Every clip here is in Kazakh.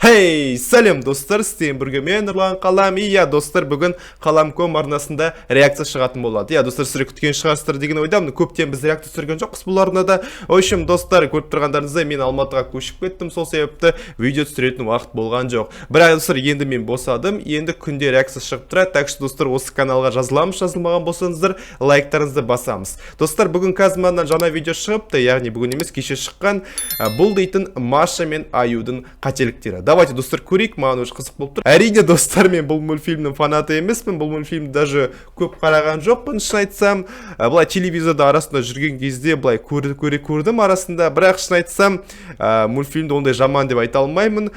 Хей, сәлем достар, сізден бірге мен Нұрлан Қалам. Иә, достар, бүгін Қалам.ком арнасында реакция шығатын болады. Иә, достар, сіздер күткен шығарсыздар деген ойдамын. Көптен біз реакция түсірген жоқпыз бұл арнада. В общем, достар, көріп тұрғандарыңыздай мен Алматыға көшіп кеттім. Сол себепті видео түсіретін уақыт болған жоқ. Бірақ достар, енді мен босадым. Енді күнде реакция шығып тұрады. Так что достар, осы каналға жазыламыз, жазылмаған болсаңыздар, лайктарыңызды басамыз. Достар, бүгін Казманнан жаңа видео шығыпты, яғни бүгін емес, кеше шыққан. Бұл дейтін Маша мен Аюдың қателіктері. Давайте, достар, көрейік, маған уже қызық болып тұр. Әрине, достар, мен бұл мультфильмнің фанаты емеспін. Бұл мультфильмді даже көп қараған жоқпын, шын айтсам. Былай телевизорда арасында жүрген кезде былай көрдім арасында. Бірақ шын айтсам, мультфильмді ондай жаман деп айта алмаймын.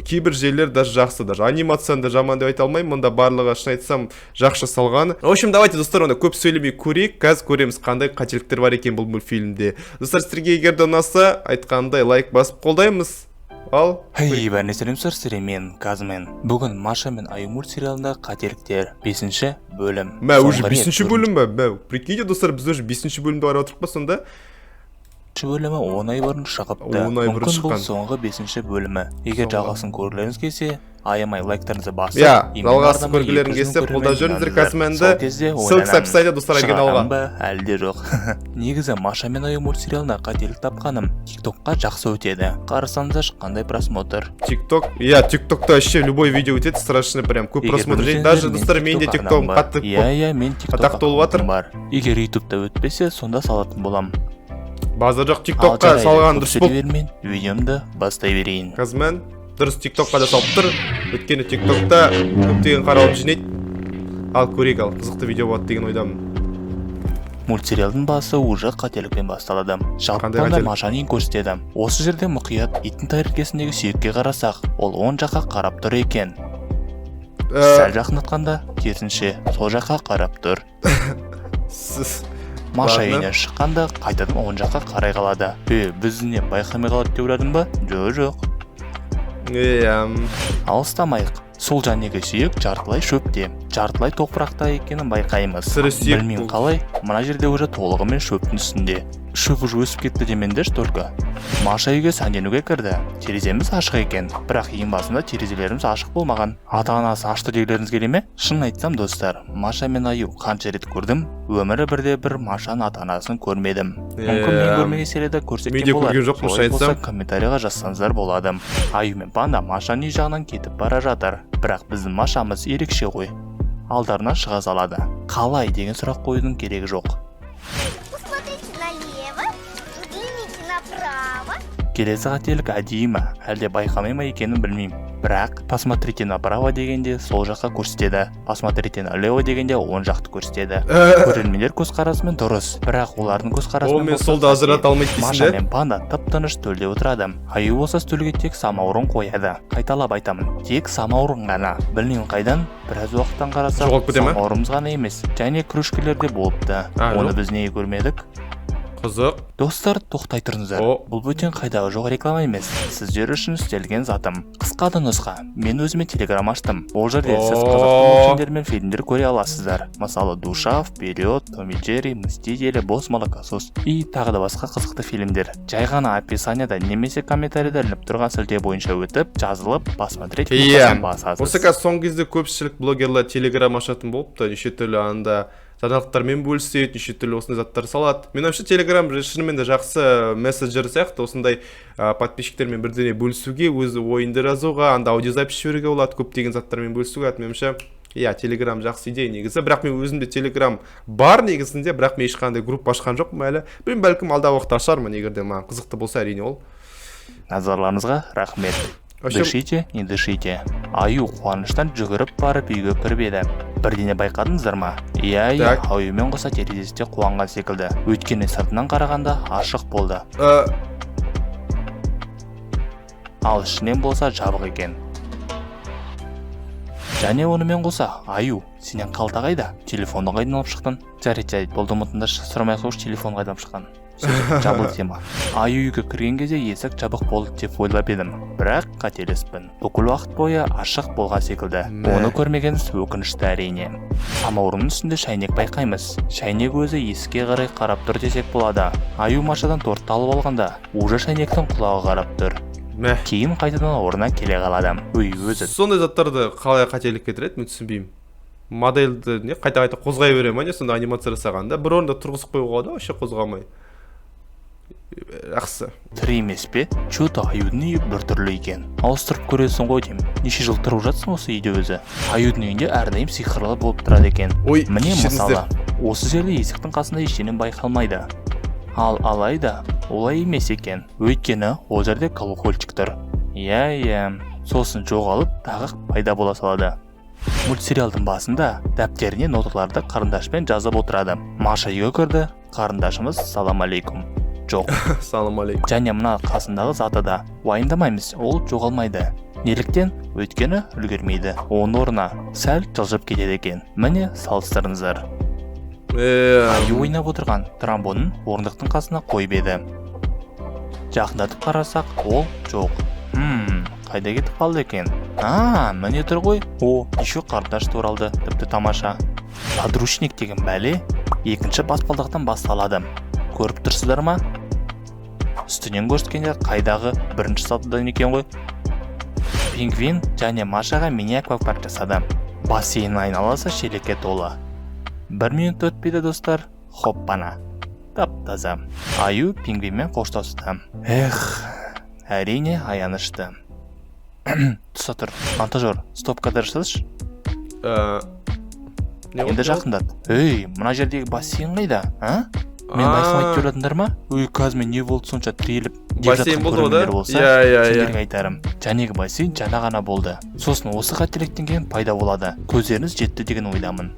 Кейбір жерлер даже жақсы, даже анимацияны да жаман деп айта алмаймын. Мұнда барлығы шын айтсам жақсы салған. В общем, давайте, достар, онда көп сөйлемей көрейік. Қазір көреміз қандай қателіктер бар екен бұл мультфильмде. Достар, сіздерге егер де ұнаса, айтқандай лайк басып қолдаймыз. Ал, Хей, бәріне сәлемсіздер, сіздермен Казмен. Бүгін Маша мен Аю мультсериалында қателіктер 5-ші бөлім. Уже 5-ші бөлім бе? Прикиньте, достар, біз уже 5-ші бөлімді қарап отырмық па сонда? Бөлімі 10 ай бұрын шығыпты. Мүмкін бұл соңғы 5-ші бөлімі. Егер жалғасын көргілеріңіз келсе, аямай лайктарыңызды басып, жалғасын көргілеріңіз келсе, қолдап жүріңіздер Казменді. Ссылка описанияда, достар, оригиналға. Әлде жоқ. Негізі Маша мен Аю мультсериалына қателік тапқаным TikTokқа жақсы өтеді. Қарасаңыздар, қандай просмотр. TikTok, TikTokта вообще любой видео өтеді, страшно прям көп просмотр жейді. Даже достар, менде TikTok'ым қатты мен TikTok толып бар. Егер YouTube'да өтпесе, сонда салатын болам. Базар жоқ, TikTokқа салған дұрыс бұл. Видеомды бастай берейін. Казмен дұрыс TikTokқа да салып тұр. Өткені TikTokта көптеген қаралып жинайды. Ал көрейік, ал қызықты видео болады деген ойдамын. Мультсериалдың басы уже қателікпен басталады. Жалпында Машаны көрсетеді. Осы жерде мұқият иттің тәрелкесіндегі сүйекке қарасақ, ол оң жаққа қарап тұр екен. Сәл жақындатқанда, керісінше сол жаққа қарап тұр. Маша үйіне шыққанда қайтадан оң жаққа қарай қалады. Біз не байқамай қалады деп ойладың ба? Жоқ. Алыстамайық. Сол жанегі сүйек жартылай шөпте, жартылай топырақта екенін байқаймыз. Білмеймін қалай, мына жерде уже толығымен шөптің үстінде. Шөп уже өсіп кетті демендерші только. Маша үйге сәнденуге кірді. Тереземіз ашық екен, бірақ ең басында терезелеріміз ашық болмаған. Ата-анасы ашты дегілеріңіз келе ме? Шын айтсам, достар, Маша мен Аю қанша рет көрдім, өмірі бірде бір Машаның ата-анасын көрмедім. Мүмкін мен көрмеген серияда көрсеткен болар. Солай болса комментарияға жазсаңыздар болады. Аю мен Панда Машаның үй жағынан кетіп бара жатыр. Бірақ біздің Машамыз ерекше ғой. Алдарынан шыға салады. Қалай деген сұрақ қоюдың керегі жоқ. Келесі қателік әдейі ма, әлде байқамай ма екенін білмеймін. Бірақ посмотрите направо дегенде сол жаққа көрсетеді, посмотрите налево дегенде оң жақты көрсетеді. Көрермендер көзқарасымен дұрыс, бірақ олардың көзқарасымен Маша мен Панда тып-тыныш төлде отырады. Аю болса стөлге тек самаурын қояды. Қайталап айтамын, тек самаурын ғана. Білмеймін қайдан, біраз уақыттан қарасақ, самаурымыз ғана емес, және кружкелер де болыпты. Оны біз неге көрмедік? Қызық. Достар, тоқтай тұрыңыздар. Бұл бөтен қайдағы жоқ реклама емес. Сіздер үшін істелген затым. Қысқа да нұсқа. Мен өзіме телеграм аштым. Ол жерде сіз қызықты мультфильмдер мен фильмдер көре аласыздар. Мысалы, Душа, Вперед, Том и Джерри, Мстители, Босс Молокосос и тағы да басқа қызықты фильмдер. Жай ғана описанияда немесе комментарийда ілініп тұрған сілте бойынша өтіп, жазылып, посмотреть кнопкасын басасыз. Осы қазір соңғы кезде көпшілік блогерлер телеграм ашатын болыпты. Неше түрлі анда жаңалықтармен бөліседі, неше түрлі осындай заттар салады. Мен вообще телеграм шынымен де жақсы мессенджер сияқты, осындай подписчиктермен бірдеңе бөлісуге, өз ойынды жазуға, анда аудиозапись жіберуге болады, көптеген заттармен бөлісуге. Меніңше, телеграм жақсы идея негізі. Бірақ мен өзімде телеграм бар негізінде, бірақ мен ешқандай группа ашқан жоқпын әлі. Мен бәлкім алдағы уақытта ашармын, егер де маған қызықты болса, әрине ол. Назарларыңызға рахмет. Дышите, не дышите. Аю қуаныштан жүгіріп барып үйге кіріп еді. Бірдеңе байқадыңыздар ма? Иә, Аюмен қоса терезесінде қуанған секілді. Өйткені сыртынан қарағанда ашық болды. Ал ішінен болса жабық екен. Және онымен қоса, Аю, сенен қалта қайда? Телефонды қайдан алып шықтың? Жарайды, болды ұмытында сұрамай қош, телефон қайдан шыққан. Жабылды тема. Аю үйге кірген кезде есік жабық болды деп ойлап едім. Бірақ қателеспін. Бүкіл уақыт бойы ашық болған секілді. Оны көрмегеніміз өкінішті әрине. Самаурынның үстінде шайнек байқаймыз. Шайнек өзі есікке қарай қарап тұр десек болады. Аю Машадан тортты алып алғанда, уже шайнектің құлағы қарап тұр. кейін қайтадан орнына келе қалады. Өзі сондай заттарды қалай қателік кетіреді мен түсінбеймін. Модельді не қайта қозғай бере ма не сонда анимация жасағанда бір орында тұрғызып қоюға да вообще қозғамай. Жақсы. тірі емес пе? Чөті аюдың үйі біртүрлі екен. Ауыстырып көресің ғой деймін. Неше жыл тұрып жатсың осы үйде өзі? Аюдың үйінде әрдайым сиқырлы болып тұрады екен. Ой, міне мысалы, кешіріңіздер. осы жерде есіктің қасында ештеңе байқалмайды. Алайда олай емес екен. Өйткені ол жерде колокольчик тұр. Иә, сосын жоғалып тағы пайда бола салады. Мультсериалдың басында дәптеріне ноталарды қарындашпен жазып отырады. Маша үйге кірді. Қарындашымыз салам алейкум. Жоқ. Салам алейкум. Және мына қасындағы заты да уайымдамаймыз, ол жоғалмайды. Неліктен? Өйткені үлгермейді. Оның орнына сәл жылжып кетеді екен. Міне салыстырыңыздар. Аю ойнап отырған тромбонын орындықтың қасына қойып еді. Жақындатып қарасақ, ол жоқ. Қайда кетіп қалды екен? Міне тұр ғой. Еще қарындаш туралды. Тіпті тамаша. Подручник деген бәле екінші баспалдақтан басталады. Көріп тұрсыздар ма? Үстінен көрсеткенде қайдағы бірінші сатыдан екен ғой. Пингвин және Машаға мини-аквапарк жасады. Бассейн айналасы шелекке толы. 1 минут өтпейді достар. Хоппана. Тап-таза. Аю пингвинмен қоштасты. Әрине аянышты. Тұса тұр. Монтажер, стопкада жасашы. Енді жақындат. Мына жердегі бассейн қайда? Мен байқамайды деп ойладыңдар ма? Қазір мен не болды сонша тіреліп бассейн болды да? Сендерге айтарым. Жәнегі бассейн жаңа ғана болды. Сосын осы қателіктен кейін пайда болады. Көздеріңіз жетті деген ойдамын.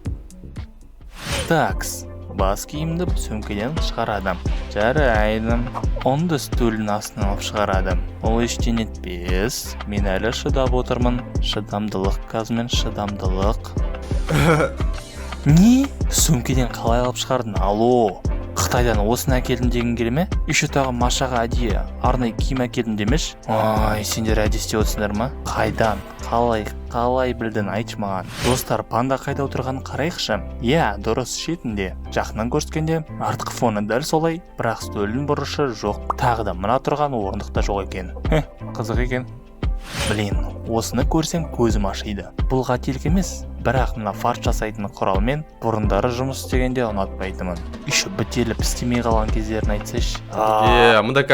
Такс, бас киімді сөмкеден шығарадым. Жарайды. Онды стөлдің астынан алып шығарадым. Ол ештеңе етпес. Мен әлі шыдап отырмын. Шыдамдылық, қазмен шыдамдылық. Не? Сөмкеден қалай алып шығардың? Алло. Қытайдан осыны әкелдім деген келе ме? Еще тағы Машаға әдейі арнайы киім әкелдім демеш? Сендер әдейі істеп отырсыңдар ма? Қайдан? Қалай білдің, айтшы маған. Достар, панда қайда отырғанын қарайықшы. Дұрыс шетінде. Жақынан көрсеткенде артқы фоны дәл солай, бірақ стөлдің бұрышы жоқ. Тағы да мына тұрған орындықта жоқ екен. Қызық екен. Блин, осыны көрсем көзім ашиды. Бұл қателік емес, бірақ мына фарш жасайтын құралмен бұрындары жұмыс істегенде ұнатпайтынмын. Еще бітеліп істемей қалған кездерін айтсайшы. Мұнда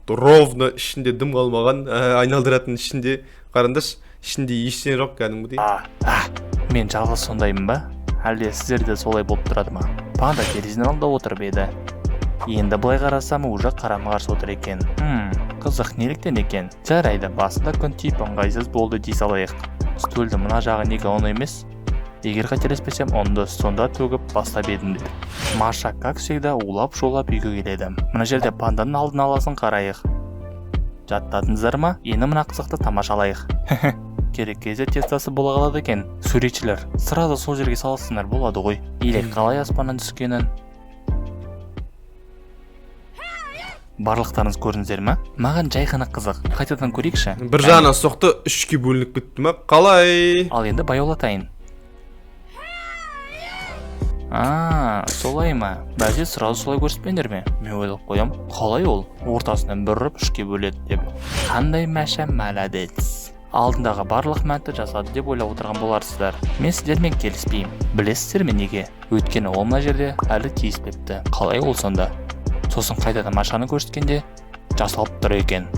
ровно ішінде дым қалмаған, айналдыратын ішінде қарындаш, ішінде ештеңе жоқ кәдімгідей. Мен жалғыз сондаймын ба? Әлде сіздерде солай болып тұрады ма? Панда терезеден алдында отырып еді. Енді былай қарасам, уже қарама-қарсы отыр екен. Қызық, неліктен екен? Жарайды, басында күн тиіп ыңғайсыз болды дей салайық. Стөлді мына жағы неге оны емес? Егер қателеспесем, онды сонда төгіп бастап едім деді. Маша, как всегда, улап-шулап үйге келеді. Мына жерде панданың алдын аласын қарайық. Жаттадыңыздар ма? Енді мына қызықты тамашалайық. Керек кезде тестасы бола қалады екен. Суретшілер, сразу сол жерге салсындар болады ғой. Елек қалай аспаннан түскенін. Барлықтарыңыз көрдіңіздер ма? Маған жай ғана қызық. Қайтадан көрейікші. Бір жағынан соқты 3-ке бөлініп кетті ма? Қалай? Ал енді баяулатайын. Солай ма? Бәлде сразу солай көрсетпеңдер ме? Мен ойлап қоям, қалай ол? Ортасынан бір ұрып 3-ке бөледі деп. Қандай Маша молодец. Алдындағы барлық мәнті жасады деп ойлап отырған боларсыздар. Мен сіздермен келіспеймін. Білесіздер ме неге? Өйткені ол мына жерде әлі тиіспепті. Қалай ол сонда? Сосын қайтадан Машаны көрсеткенде жасалып тұр екен.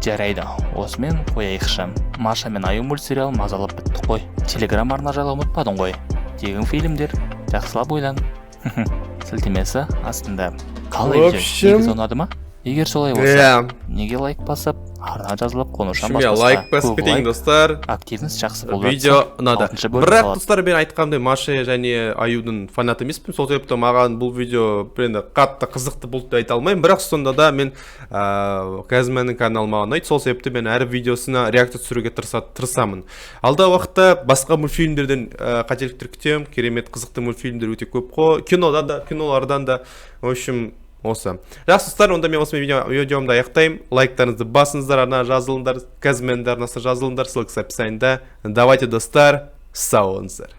Жарайды, осымен қояйықшы. Маша мен Аю мультсериал мазалап бітті қой. Телеграм арна жайлы ұмытпадың ғой. Тегін фильмдер, жақсылап ойлан. Сілтемесі астында. Қалай же? Негіз ұнады ма? Егер солай болса, неге лайк басып, арна жазылып қонушан баспасқа. Лайк басып кетейін достар. Активіңіз жақсы болды. Видео ұнады. Бірақ достар, мен айтқандай Маша және Аюдың фанаты емеспін. Сол себепті маған бұл видео қатты қызықты болды деп айта алмаймын. Бірақ сонда да мен Казменнің каналыма ұнайды. Сол себепті мен әр видеосына реакция түсіруге тырысамын. Алдағы уақытта басқа мультфильмдерден қателіктер күтемін. Керемет қызықты мультфильмдер өте көп қой. Кинолардан да, в общем, осы. Жақсы достар, онда мен осы видеомды аяқтаймын. Лайктарыңызды басыңыздар, арна жазылыңдар, Казменді арнасына жазылыңдар, ссылкасы описаниеда. Давайте достар, сау болыңыздар.